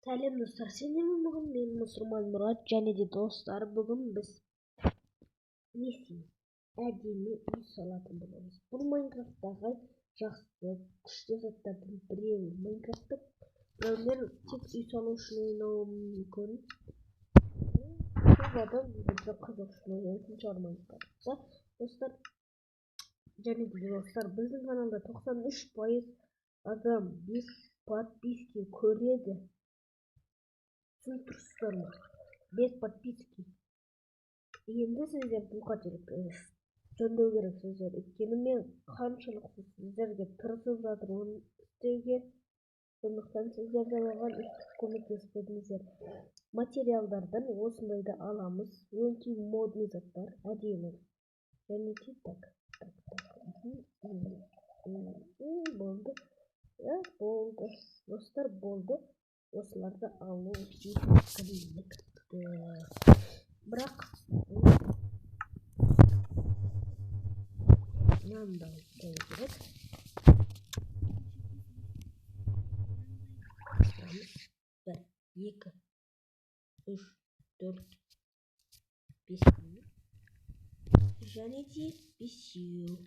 Сәлем достар, сендермен бүгін мен мұсырман Мұрат және де достар, бүгін біз әдемі үй салатын боламыз. Бұл Майнкрафттағы жақсы күшті заттардың біреуі. Майнкрафтта біреулер тек үй салу үшін ойнауы мүмкін. Көп адам қызық үшін ойнайтын шығар Майнкрафтта. Достар және де достар, біздің каналда 93% адам 5 подписки көреді. Тұрсыздар ма? 5 подписки. Енді сіздер бұл қателікті жөндеу керексіздер. Өйткені мен қаншалықты сіздерге тырысып жатырмын істеуге. Сондықтан сіздер де маған көмектеспедіңіздер. Материалдардан осындайды аламыз. Өңкей модный заттар, әдемі. Және де так. Болды. Болды. Достар, болды. Осыларды алу жеткілікті. Бірақ мынандай керек. Бір, екі, үш, төрт, бесеу. Және де бесеу.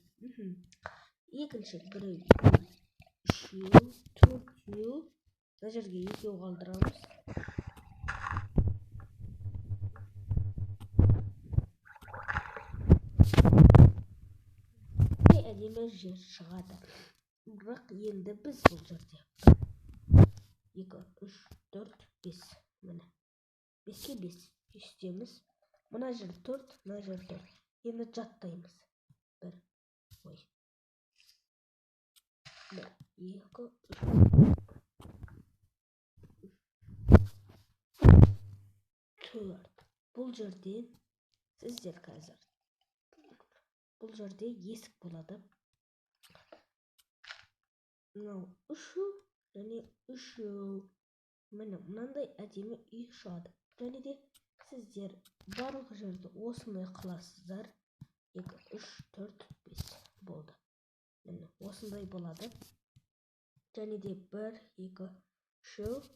Екінші біреу, үшеу, төртеу. Мына жерге екеу қалдырамыз. Әдемі жер шығады. Бірақ енді біз бұл жерде 2, 3, 4, 5. Міне 5-ке 5 үстеміз. Мына жер 4, мына жер 4. Енді жаттаймыз. 1, 2, 3. 4. Бұл жерде сіздер қазір. Бұл жерде есік болады. Мынау үшеу және үшеу. Міне мынандай әдемі үй шығады. Және де сіздер барлық жерді осындай қыласыздар. 2, 3, 4, 5 болды. Міне осындай болады. Және де 1, 2, 3,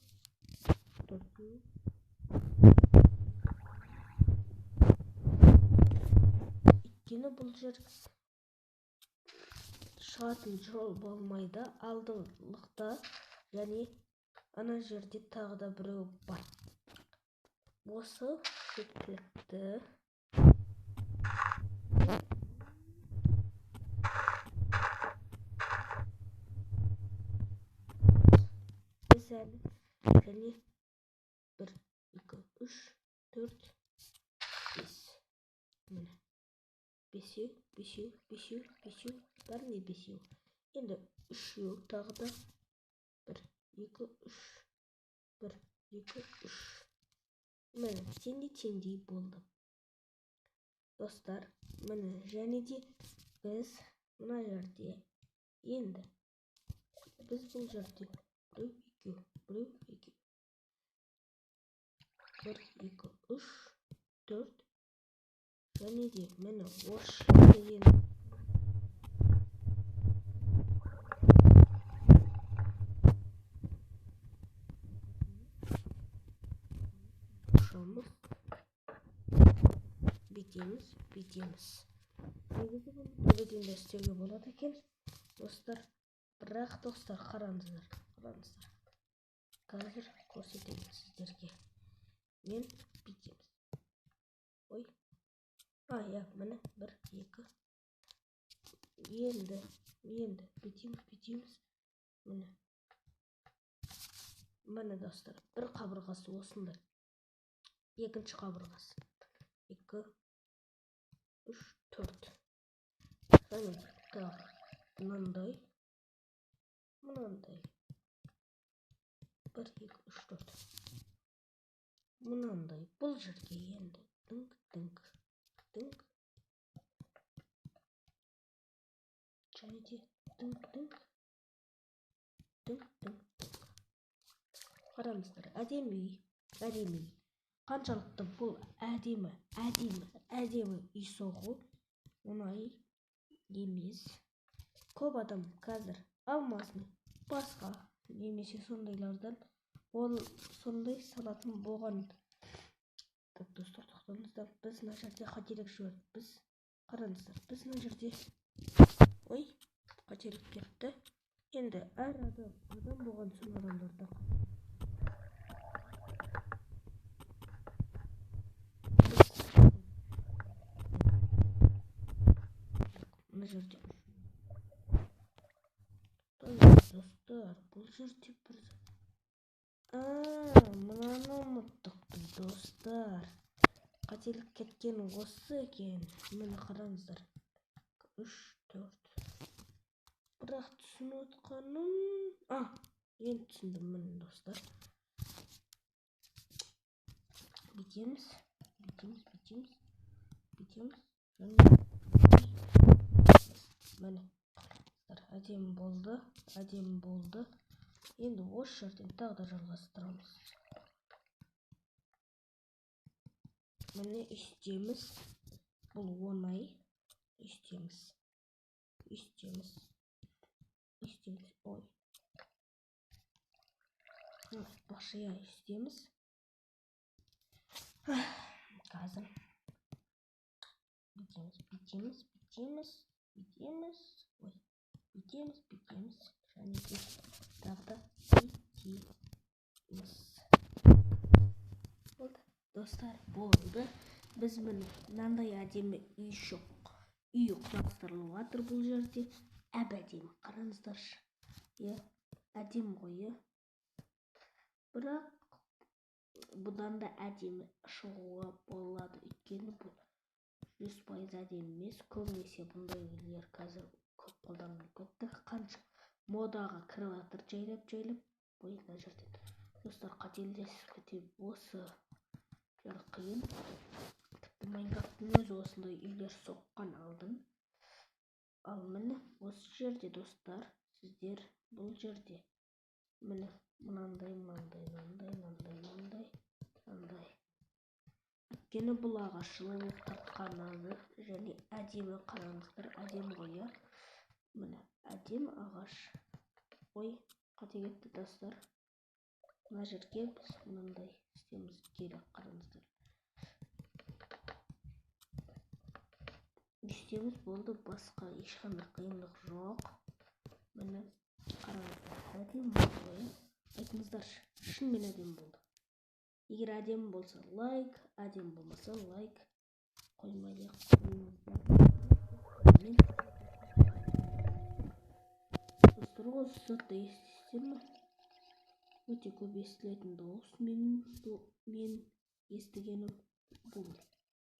4. Өйткені бұл жер шығатын жол болмайды. Алдылықта және ана жерде тағы да біреу бар. Осы жеткілікті. Біз әлі және 1, 2, 3, 4, 5. Міне. Бесеу. Бәріне бесеу. Енді үшеу тағы да 1, 2, 3. 1, 2, 3. Міне теңдей болды. Достар, міне және де біз мына жерде енді біз бұл жерде біреу, екеу. 1, 2, 3, 4. Және де мені осы жерде шамыз бетеміз. Негізі бұл бөледен де істеуге болады екен. Достар, бірақ достар қараңыздар. Қазір көрсетемін сіздерге. Мен бетеміз. Міне 1, 2. Енді бетеміз. Міне достар, бір қабырғасы осындай. Екінші қабырғасы 2, 3, 4. Және тағы мынандай. 1, 2, 3, 4. Мынандай. Бұл жерге енді дыңк. Және де дыңк. Қараңыздар, әдемі. Қаншалықты бұл әдемі үй соғу оңай емес. Көп адам қазір алмасын басқа немесе сондайлардан ол сондай санатын болған. Достар, тоқтаңыздар, біз мына жерде қателік жібердік. Біз қараңыздар, біз мына жерде ой, қателік кетті. Енді әр адам болған соң адамдарда мына жерде достар, бұл жерде бір мынаны ұмыттық біз достар. Қателік кеткен осы екен. Мені қараңыздар. 3, 4. Бірақ түсініп отқаным. Енді түсіндім міне достар. Бүйтеміз. Міне. Әдемі болды. Енді осы жерден тағы да жалғастырамыз. Міне үстеміз. Бұл оңай. Үстеміз. Ой. Бақшая үстеміз. Қазір. Бүйтеміз. Ой. Бүйтеміз. Және де тағы да бүйтеміз. Болды. Достар, болды. Біз мынандай әдемі үй құрастырылып жатыр бұл жерде. Әдемі, қараңыздаршы. Әдемі ғой. Бірақ бұдан да әдемі шығуға болады. Өйткені бұл 100% әдемі емес. Көбінесе бұндай үйлер қазір көп қолданылып кетті. Қанша модаға кіріп жатыр жайлап. Ой, мына жерден. Достар, қателесіп кетіп осы жер қиын. Тіпті Майнкрафттың өзі осындай үйлер соққан алдын. Ал міне осы жерде достар, сіздер бұл жерде міне мынандай. Өйткені бұл ағаш жылы тартқанады және әдемі, қараңыздар, әдемі ғой. Міне әдемі ағаш. Ой, қате кетті достар. Мына жерге біз мынандай істеміз керек, қараңыздар. Үстеміз болды, басқа ешқандай қиындық жоқ. Міне қараңыздар, әдемі болды. Айтыңыздаршы, шынымен әдемі болды. Егер әдемі болса лайк, әдемі болмаса лайк қоймай қойыңыздар. Достар, осы сәтте естісіздер ме? Өте көп естілетін дауыс мен естігенім бұл.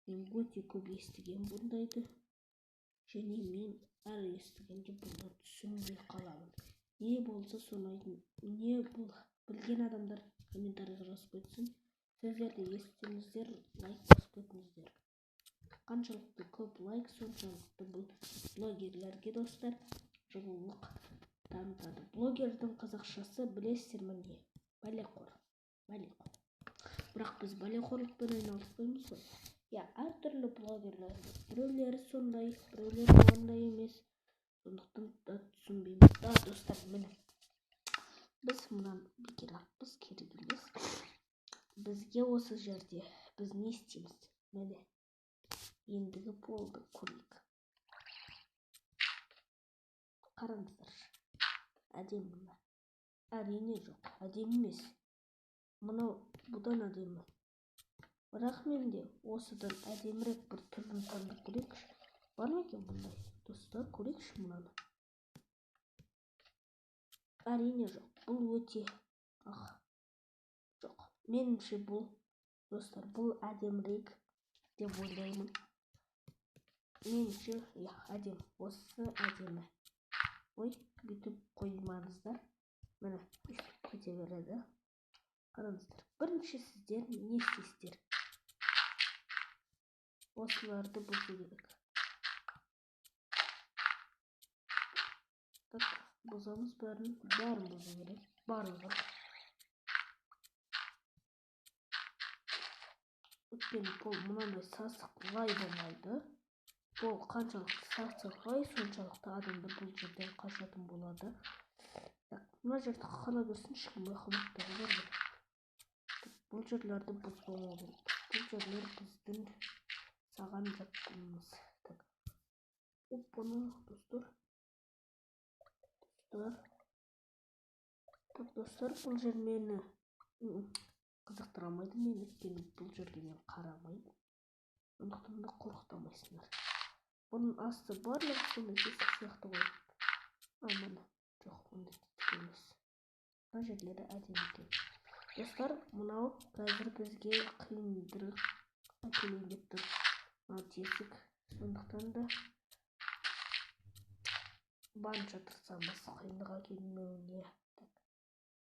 Мен өте көп естіген бұндайды. Және мен әр естігенде бұны түсінбей қаламын. Не болса соны айтын. Не бұл білген адамдар комментарийға жазып кетсін. Сіздер де естіңіздер, лайк басып кетіңіздер. Қаншалықты көп лайк, соншалықты бұл блогерлерге достар жылулық танытады. Блогердің қазақшасы білесіздер ме? Бәлеқор. Бірақ біз бәлеқорлықпен айналыспаймыз ғой. Әртүрлі блогерлер, біреулері сондай, біреулері ондай емес. Сондықтан да түсінбейміз. Достар, міне біз мұнан бекерақпыз, керек емес. Бізге осы жерде біз не істейміз? Міне ендігі болды, көрейік. Қараңыздар, әдемі ме? Әрине жоқ, әдемі емес. Мынау бұдан әдемі. Бірақ менде осыдан әдемірек бір түрін таңдап көрейікші. Бар ма екен бұндай? Достар, көрейікші мұнаны. Әрине жоқ. Бұл өте жоқ. Меніңше бұл, достар, бұл әдемірек деп ойлаймын. Меніңше, әдемі. Осы әдемі. Ой, бүйтіп қоймаңыздар. Міне, бүйтіп кете береді. Қараңыздар. Бірінші сіздер не істейсіздер? Осыларды бұзу керек. Так, бұзамыз бәрін бұзу керек. Барлығын. Өйткені бұл мынандай сасықлай болмайды. Бұл қаншалықты сасықлай, соншалықты адамдар бұл жерден қашатын болады. Мына жерді қала берсін, ешкім байқамайды. бұл жерлерді бұзбауымыз керек. Бұл жерлер біздің саған жатқанымыз. Бұны достар, бұл жер мені қызықтырамайды, мен өйткені бұл жерге мен қарамаймын. Сондықтан да қорқытамайсыңдар. Бұның асты барлығы сондай тесік сияқты қойып. Міне, жоқ, ондай тесік емес. Мына жерлері әдемі екен. Достар, мынау қазір бізге қиындырып әкелейін деп тұр. Мына тесік. Сондықтан да барынша тырысамыз қиындық әкелмеуіне.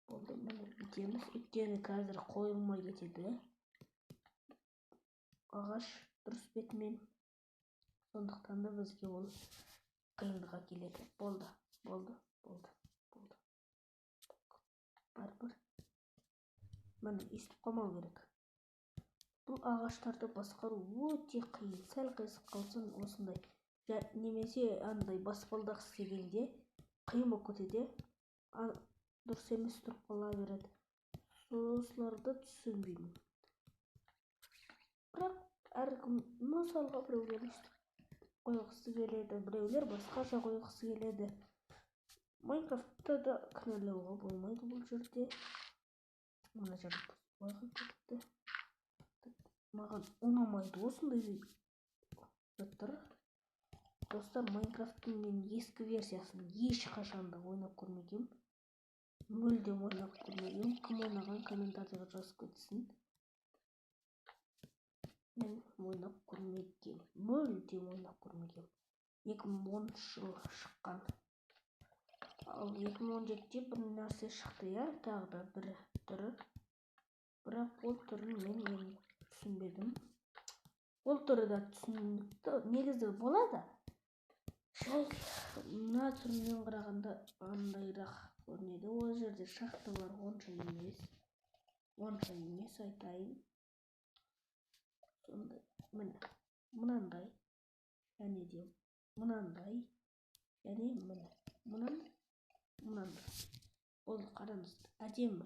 Болды, міне бітеміз. Өйткені қазір қойылмай кетеді. Ағаш дұрыс бетімен. Сондықтан да бізге ол қиындық әкеледі. Болды. Бар. Міне естіп қалмау керек. Бұл ағаштарды басқару өте қиын. Сәл қисық қалсын осындай. Немесе андай баспалдақ істегенде қиын болып кетеді. Дұрыс емес тұрып қала береді. Осыларды түсінбеймін. Бірақ әркім мысалға біреулер қойғысы келеді, біреулер басқаша қойғысы келеді. Майнкрафтта да кінәлауға болмайды бұл жерде. Мына жерде қойға кетті. Маған ұнамайды осындай заттар. Достар, Майнкрафттың мен ескі версиясын ешқашан да ойнап көрмегенмін. Мүлдем ойнап көрмегенмін. Кім ойнаған комментарияға жазып кетсін. Мен ойнап көрмегенмін. Мүлдем ойнап көрмегенмін. 2010 жылы шыққан. Ал 2017-те бір нәрсе шықты, я, тағы да бір түрі. Бірақ ол түрін мен түсінбедім. Ол түрі да түсінікті негізі болады. Жай мына түрінен қарағанда андайрақ көрінеді. Ол жерде шахталар онша емес айтайын. Сондай, міне, мынандай, және де мынандай, және мынандай. Ол қараңыздар, әдемі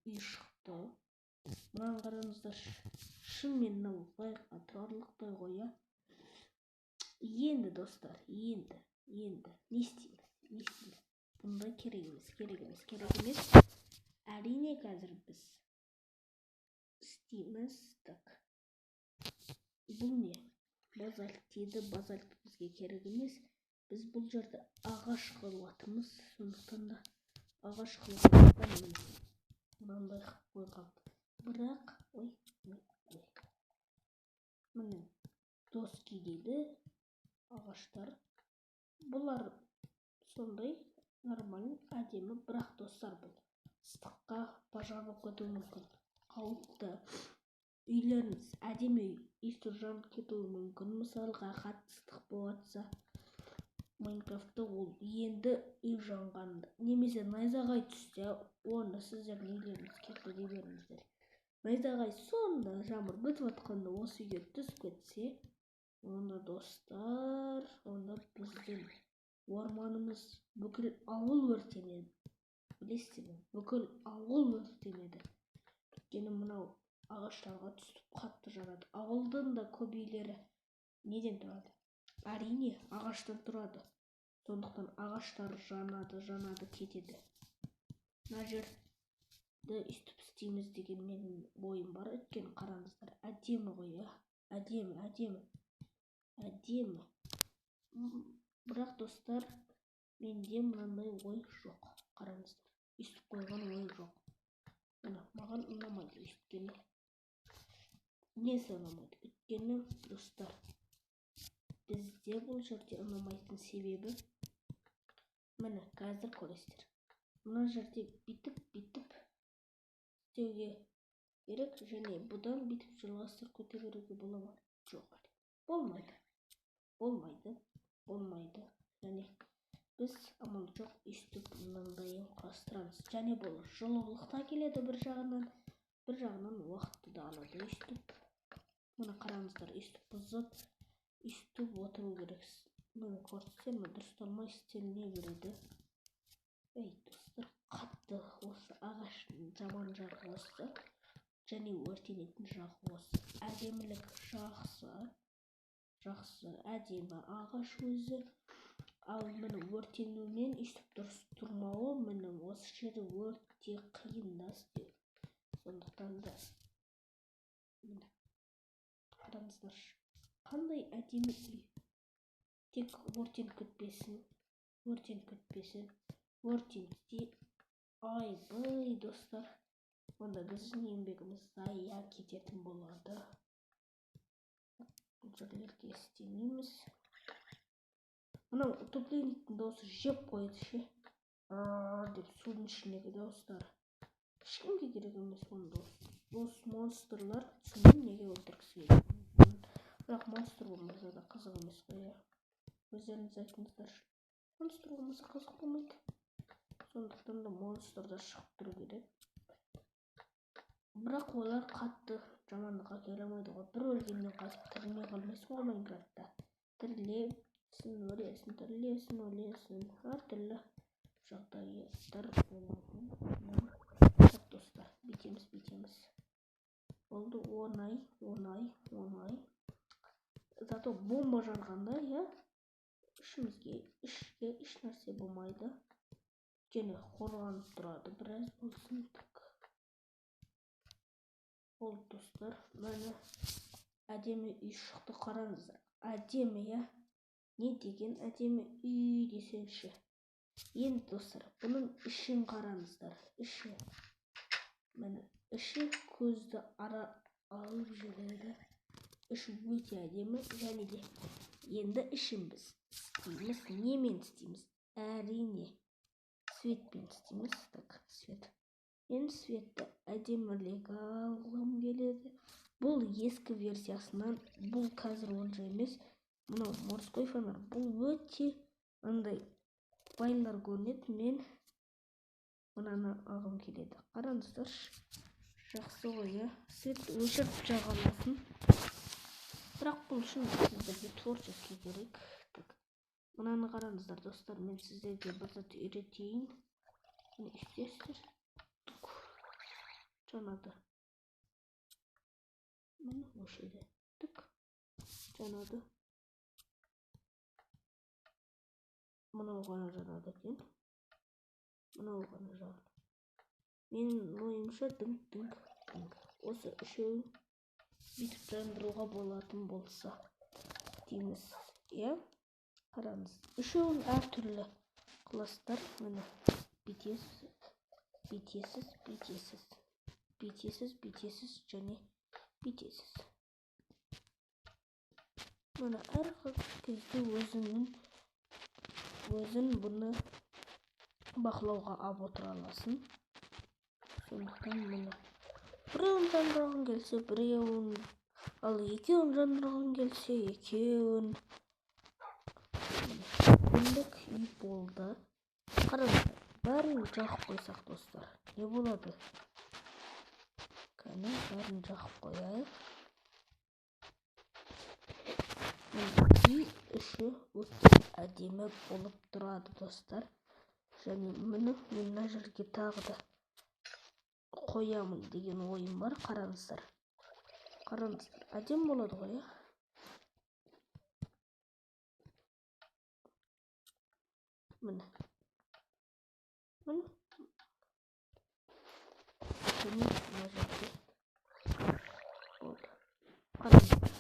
үй шықты. Мынаны қараңыздар, шынымен мынау байқа тұрарлықтай ғой. Енді достар, енді не істейміз? Бұндай керек емес. Әрине қазір біз істейміз. Так. Бұл не? Базальт деді, базальт бізге керек емес. Біз бұл жерде ағаш қылып атырмыз. Сондықтан да ағаш қылып атырмыз. Мынандай қойған. Бірақ, міне, доски дейді. Ағаштар. Бұлар сондай нормальный, әдемі, бірақ достар, бұл ыстыққа пожар болып кетуі мүмкін. Қауіпті. Үйлеріңіз әдемі үй жанып кетуі мүмкін. Мысалға қатты ыстық болатса, Майнкрафтта ол енді үй жанғанды. Немесе найзағай түссе, оны сіздердің үйлеріңіз кетті дей беріңіздер. Найзағай сонда жаңбыр бітіп жатқанда осы үйге түсіп кетсе, онда достар, онда біздің орманымыз бүкіл ауыл өртенеді. Білесіздер ме? Бүкіл ауыл өртенеді. Өйткені мынау ағаштарға түсіп қатты жанады. Ауылдың да көп үйлері неден тұрады? Әрине, ағаштан тұрады. Сондықтан ағаштар жанады, кетеді. Мына жерді үстіп істейміз деген менің ойым бар. Өйткені қараңыздар, әдемі ғой, әдемі. Бірақ достар, менде мынандай ой жоқ. Қараңыздар, үстіп қойған ой жоқ. Маған ұнамайды өйткені. Несі ұнамайды? Өйткені достар, бізде бұл жерде ұнамайтын себебі, міне қазір көресіздер. Мына жерде битіп істеуге керек, және бұдан битіп жалғастырып кете беруге бола ма? Жоқ. Болмайды. Және біз амал жоқ үстіп мынандайын құрастырамыз. Және бұл жылулықта келеді бір жағынан уақытты да алады үстіп. Мына қараңыздар, үстіп бұзып, үстіп отыру керексіз. Міне көрсетсем ме, дұрысталмай істеліне береді. Достар, қатты осы ағаштың жаман жағы осы. және өртенетін жағы осы. Әдемілік жақсы әдемі ағаш өзі. Ал міне өртенумен үйтіп дұрыс тұрмауы, міне осы жері өртте қиын да істеу. Сондықтан да міне қараңыздар, қандай әдемі үй. Тек өртен күтпесін. Өртенсе айбай достар, онда біздің еңбегіміз зая кететін болады. Бұл жерлерге істемейміз. Мынау утопленниктің дауысы жеп қойды ше. Деп судың ішіндегі дауыстар. Ешкімге керек емес оның дауысы. Осы монстрлар түсінбеймін неге өлтіргісі келетінін. Бірақ монстр болмаса да қызық емес қой. Өздеріңіз айтыңыздар. Монстр болмаса қызық болмайды. Сондықтан да монстрда шығып тұру керек. Бірақ олар қатты жамандыққа келе алмайды ғой. Бір өлгеннен қайтып тірілмей қалмайсың ғой Майнкрафтта. Тірілесің, өлесің. Әртүрлі жағдаяттар болады. Так, достар, бүйтеміз. Болды, оңай. Зато бомба жарғанда, ішке еш нәрсе болмайды. Және қорғанып тұрады, біраз болсын. Болды, достар, мәні әдемі үй шықты, қараңыздар. Әдемі, не деген әдемі үй десеңші. Енді достар, бұның ішін қараңыздар. Мәні іші көзді алып жүреді. Іші өте әдемі, және де енді ішін біз істейміз. Немен істейміз? Әрине светпен істейміз. Так, свет. Мен светті әдемілік алғым келеді. Бұл ескі версиясынан, бұл қазір онша емес. Мынау морской фонарь. Бұл өте андай байлар көрінеді. Мен мынаны алғым келеді. Қараңыздар, жақсы ғой. Светті өшіріп жағаласын. Бірақ бұл үшін сіздерге творческий керек. Мынаны қараңыздар, достар, мен сіздерге бір зат үйретейін. Не істейсіздер? Жанады. Міне өшірді. Жанады. Мынау ғана жанады екен. Мынау ғана жанады. Менің ойымша дың. Осы үшеуін бүйтіп жандыруға болатын болса дейміз. Қараңыз. Үшеуін әртүрлі класстар. Міне бүйтесіз және бүйтесіз. Міне әр кезде өзін бұны бақылауға алып отыра аласың. Сондықтан міне біреуін жандырғың келсе біреуін, ал екеуін жандырғың келсе екеуін. Күндік үй болды. Қараңыздар, бәрін жағып қойсақ, достар, не болады? Кәне, бәрін жағып қояйық. Үй іші өте әдемі болып тұрады, достар. Және міне мен мына жерге тағы да қоямын деген ойым бар. Қараңыздар, әдемі болады ғой. Міне және мына жерге болды. Қараңыздар,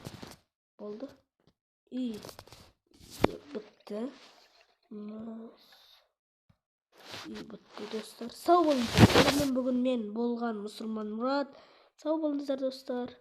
болды. Үй бітті. Үй бітті, достар. Сау болыңыздар. Бүгін мен болған Мұсылман Мұрат. Сау болыңыздар, достар.